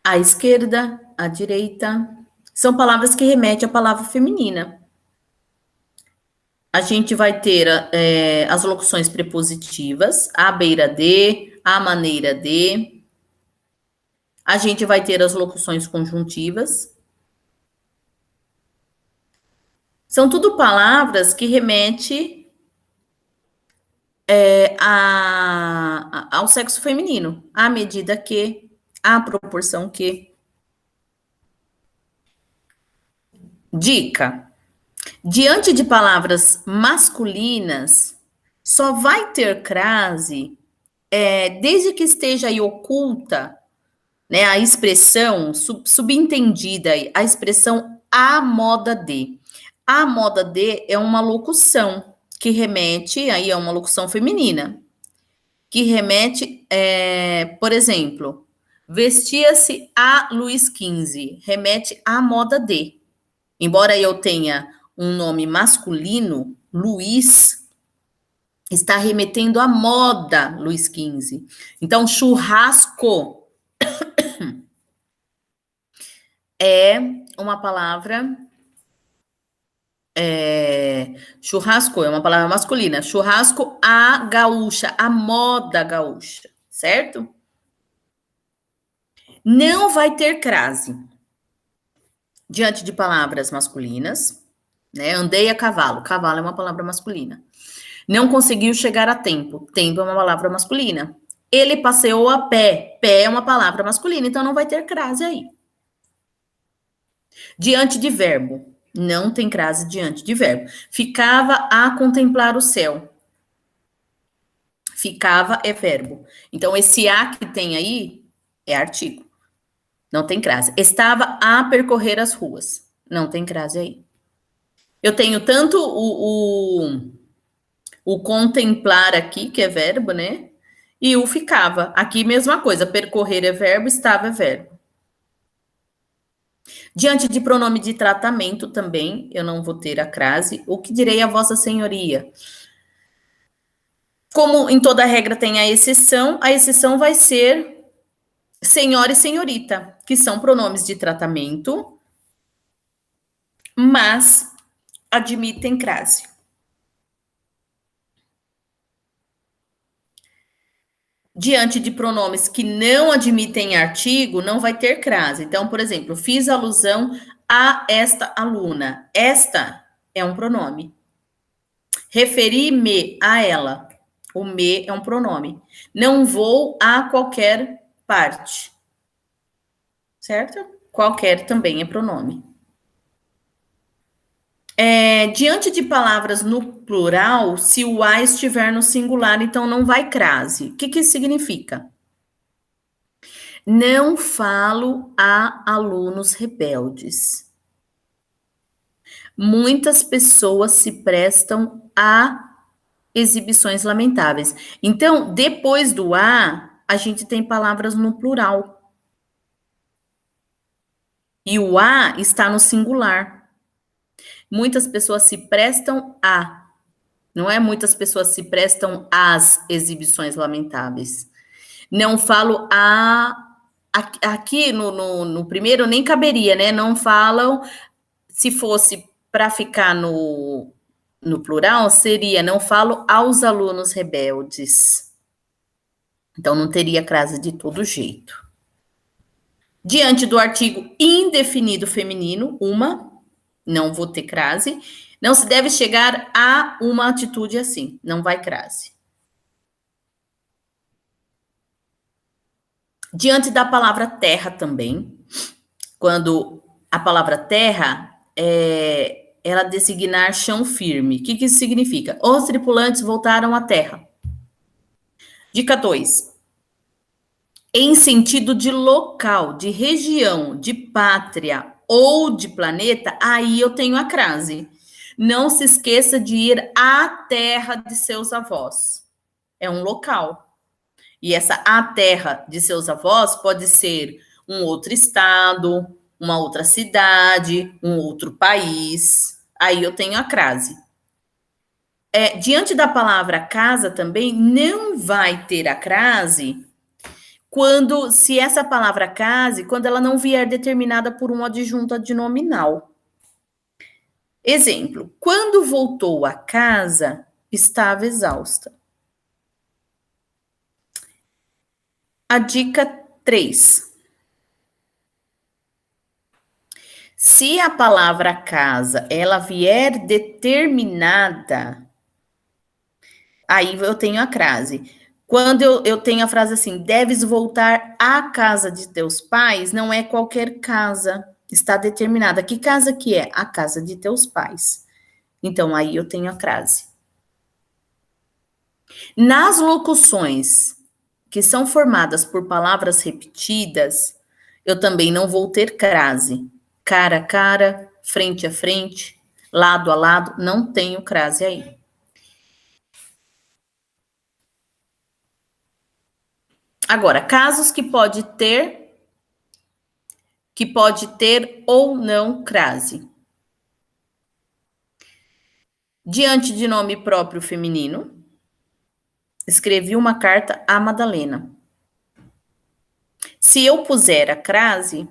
À esquerda, à direita. São palavras que remetem à palavra feminina. A gente vai ter as locuções prepositivas, à beira de, à maneira de. A gente vai ter as locuções conjuntivas. São tudo palavras que remetem ao sexo feminino, à medida que, à proporção que. Dica: diante de palavras masculinas, só vai ter crase desde que esteja aí oculta, né, a expressão subentendida, a expressão a moda de. A moda de é uma locução que remete, aí é uma locução feminina, que remete, por exemplo, vestia-se a Luís XV, remete à moda de. Embora eu tenha um nome masculino, Luís, está remetendo à moda Luís XV. Então, churrasco é uma palavra. Churrasco é uma palavra masculina. Churrasco a gaúcha, a moda gaúcha, certo? Não vai ter crase diante de palavras masculinas, né? Andei a cavalo, cavalo é uma palavra masculina. Não conseguiu chegar a tempo, tempo é uma palavra masculina. Ele passeou a pé, pé é uma palavra masculina, então não vai ter crase aí. Diante de verbo, não tem crase diante de verbo. Ficava a contemplar o céu. Ficava é verbo. Então, esse a que tem aí é artigo. Não tem crase. Estava a percorrer as ruas. Não tem crase aí. Eu tenho tanto o contemplar aqui, que é verbo, né? E o ficava. Aqui, mesma coisa. Percorrer é verbo, estava é verbo. Diante de pronome de tratamento também, eu não vou ter a crase. O que direi a vossa senhoria? Como em toda regra tem a exceção vai ser senhora e senhorita, que são pronomes de tratamento, mas admitem crase. Diante de pronomes que não admitem artigo, não vai ter crase. Então, por exemplo, fiz alusão a esta aluna. Esta é um pronome. Referi-me a ela. O me é um pronome. Não vou a qualquer parte. Certo? Qualquer também é pronome. Diante de palavras no plural, se o a estiver no singular, então não vai crase. O que isso significa? Não falo a alunos rebeldes. Muitas pessoas se prestam a exibições lamentáveis. Então, depois do a gente tem palavras no plural. E o a está no singular. Muitas pessoas se prestam a. Não é muitas pessoas se prestam às exibições lamentáveis. Não falo a. Aqui no primeiro nem caberia, né? Não falam. Se fosse para ficar no plural, seria não falo aos alunos rebeldes. Então, não teria crase de todo jeito. Diante do artigo indefinido feminino, uma, não vou ter crase. Não se deve chegar a uma atitude assim, não vai crase. Diante da palavra terra também, quando a palavra terra ela designar chão firme. O que isso significa? Os tripulantes voltaram à terra. Dica 2. Em sentido de local, de região, de pátria ou de planeta, aí eu tenho a crase. Não se esqueça de ir à terra de seus avós. É um local. E essa a terra de seus avós pode ser um outro estado, uma outra cidade, um outro país. Aí eu tenho a crase. Diante da palavra casa também, não vai ter a crase se essa palavra case, quando ela não vier determinada por um adjunto adnominal. Exemplo, quando voltou a casa, estava exausta. A dica 3. Se a palavra casa, ela vier determinada, aí eu tenho a crase. Quando eu tenho a frase assim, deves voltar à casa de teus pais, não é qualquer casa, está determinada. Que casa que é? A casa de teus pais. Então, aí eu tenho a crase. Nas locuções que são formadas por palavras repetidas, eu também não vou ter crase. Cara a cara, frente a frente, lado a lado, não tenho crase aí. Agora, casos que pode ter ou não crase. Diante de nome próprio feminino, escrevi uma carta a Madalena. Se eu puser a crase,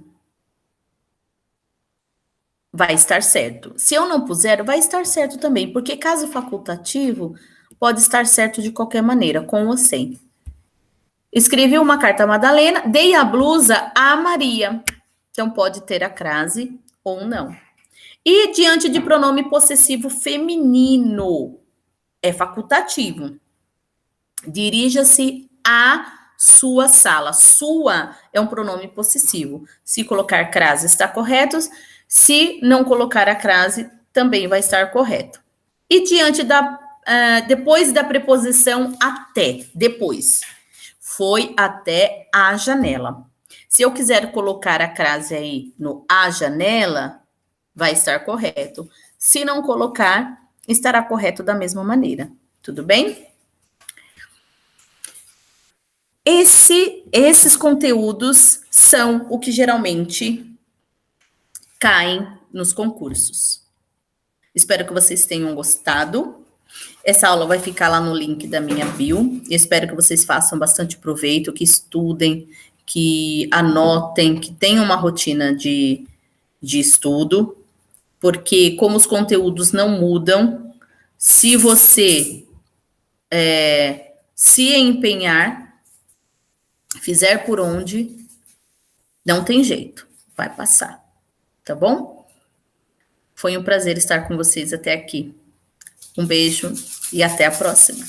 vai estar certo. Se eu não puser, vai estar certo também, porque caso facultativo pode estar certo de qualquer maneira, com ou sem. Escrevi uma carta a Madalena, dei a blusa a Maria. Então, pode ter a crase ou não. E diante de pronome possessivo feminino, é facultativo. Dirija-se à sua sala. Sua é um pronome possessivo. Se colocar crase, está correto. Se não colocar a crase, também vai estar correto. E diante da depois da preposição até, depois. Foi até a janela. Se eu quiser colocar a crase aí no a janela, vai estar correto. Se não colocar, estará correto da mesma maneira. Tudo bem? Esses conteúdos são o que geralmente caem nos concursos. Espero que vocês tenham gostado. Essa aula vai ficar lá no link da minha bio. Eu espero que vocês façam bastante proveito, que estudem, que anotem, que tenham uma rotina de estudo, porque como os conteúdos não mudam, se você se empenhar, fizer por onde, não tem jeito, vai passar, tá bom? Foi um prazer estar com vocês até aqui. Um beijo e até a próxima.